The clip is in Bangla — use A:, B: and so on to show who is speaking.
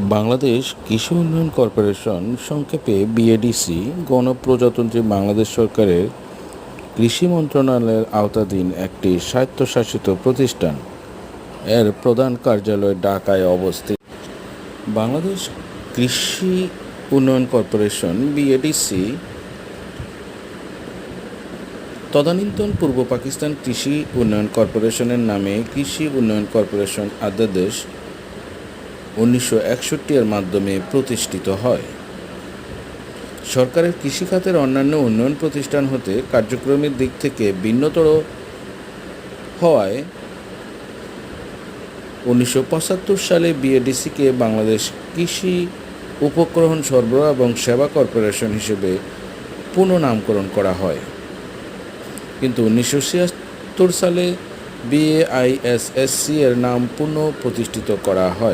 A: বাংলাদেশ কৃষি উন্নয়ন কর্পোরেশন সংক্ষেপে বিএডিসি গণপ্রজাতন্ত্রী বাংলাদেশ সরকারের কৃষি মন্ত্রণালয়ের আওতাধীন একটি স্বায়ত্তশাসিত প্রতিষ্ঠান। এর প্রধান কার্যালয় ঢাকায় অবস্থিত। বাংলাদেশ কৃষি উন্নয়ন কর্পোরেশন বিএডিসি তদানীন্তন পূর্ব পাকিস্তান কৃষি উন্নয়ন কর্পোরেশনের নামে কৃষি উন্নয়ন কর্পোরেশন অধ্যাদেশ 1961 এর মাধ্যমে প্রতিষ্ঠিত হয়। সরকারের কৃষিখাতের অন্যান্য উন্নয়ন প্রতিষ্ঠান হতে কার্যক্রমের দিক থেকে ভিন্নতর হওয়ায় 1975 সালে বিএডিসিকে বাংলাদেশ কৃষি উপকরণ সরবরাহ এবং সেবা কর্পোরেশন হিসেবে পুনঃনামকরণ করা হয়। কিন্তু 1976 সালে বিএআইএসএসসি এর নাম পুনঃ প্রতিষ্ঠিত করা হয়।